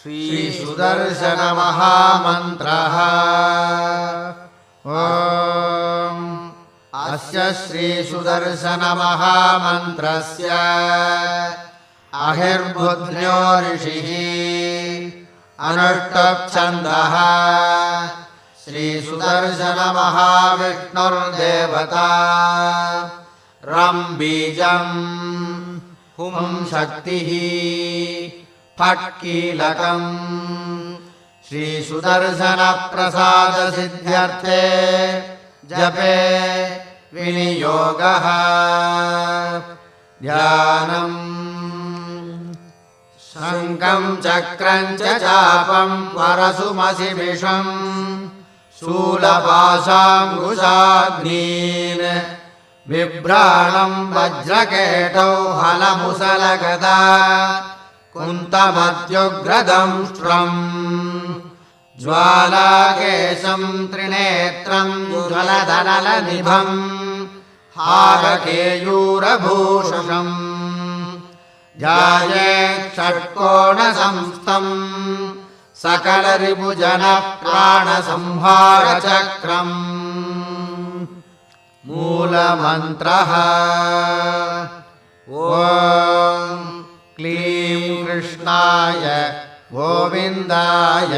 श्रीसुदर्शनमहामन्त्रः। ॐ अस्य श्रीसुदर्शनमहामन्त्रस्य अहिर्बुध्न्यो ऋषिः अनुष्टुप्छन्दः श्रीसुदर्शनमहाविष्णुर्देवता रं बीजम् हुं शक्तिः फट् कीलकम् श्रीसुदर्शनप्रसादसिद्ध्यर्थे जपे विनियोगः। ध्यानम् शङ्खं चक्रं च चापं परशुमसिमिषं शूलपाशाङ्कुशाग्नीन् बिभ्राणं वज्रकेटौ हलमुसलगदा कुन्तमत्युग्रदंष्ट्रम् ज्वालाकेशं त्रिनेत्रं ज्वलदनलनिभम् हारकेयूरभूषणम् ध्यायेत् षट्कोणसंस्थं सकलरिपुजनप्राणसंहारचक्रम्। मूलमन्त्रः ॐ क्लीं कृष्णाय गोविन्दाय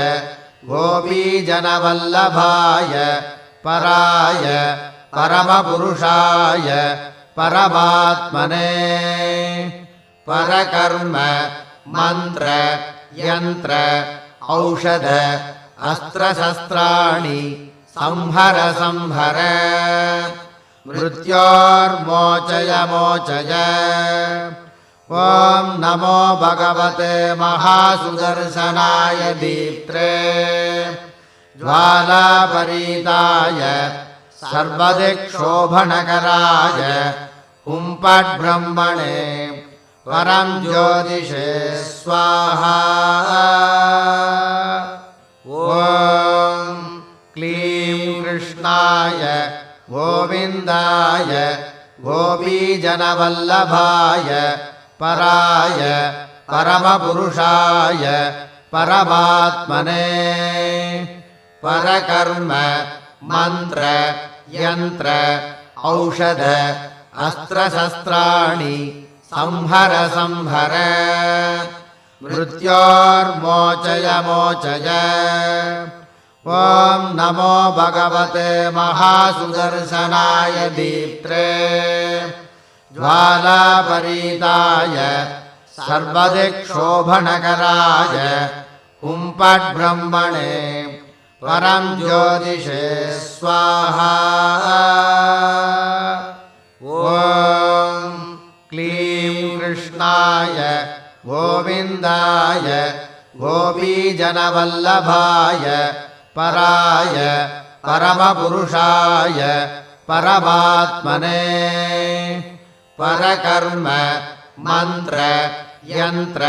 गोपीजनवल्लभाय पराय परमपुरुषाय परमात्मने परकर्म मंत्र यंत्र औषध अस्त्रशस्त्राणि संहर संहर मृत्योर्मोचय मोचय। ॐ नमो भगवते महासुदर्शनाय दीप्त्रे ज्वालापरीताय सर्वदिक्शोभनकराय हुंपट्ब्रह्मणे परं ज्योतिषे स्वाहा। ॐ क्लीं कृष्णाय गोविन्दाय गोपीजनवल्लभाय पराय परमपुरुषाय परमात्मने परकर्म मंत्र यंत्र औषध अस्त्रशस्त्राणि संहर संहर मृत्योर्मोचय मोचय। ॐ नमो भगवते महासुदर्शनाय दीप्त्रे ज्वालापरीताय सर्वदिक्शोभनकराय हुंपट्ब्रह्मणे परं ज्योतिषे स्वाहा। ॐ क्लीं कृष्णाय गोविन्दाय गोपीजनवल्लभाय पराय परमपुरुषाय परमात्मने परकर्म मंत्र यंत्र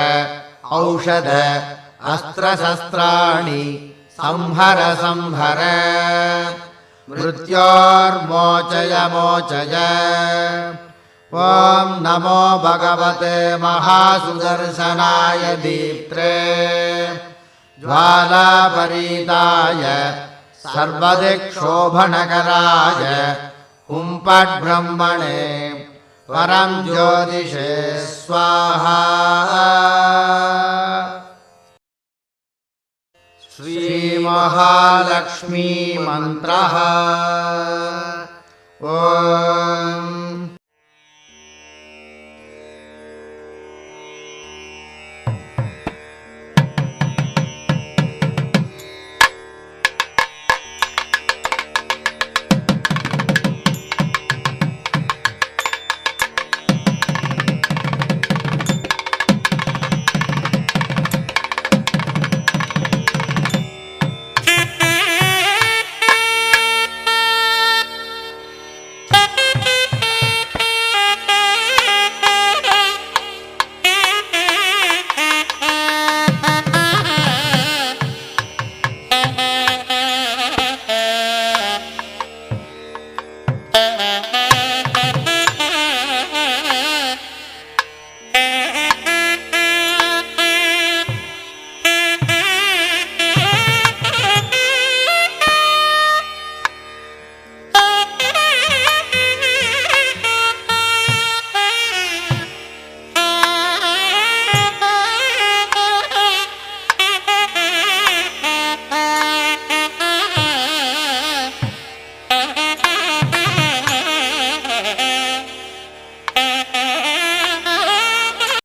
औषध अस्त्रशस्त्राणि संहर संहर मृत्योर्मोचय मोचय। ॐ नमो भगवते महासुदर्शनाय दीप्त्रे ज्वालापरीताय सर्वदिक्शोभनकराय हुंपट्ब्रह्मणे परं ज्योतिषे स्वाहा। श्रीमहालक्ष्मी मंत्रः। ॐ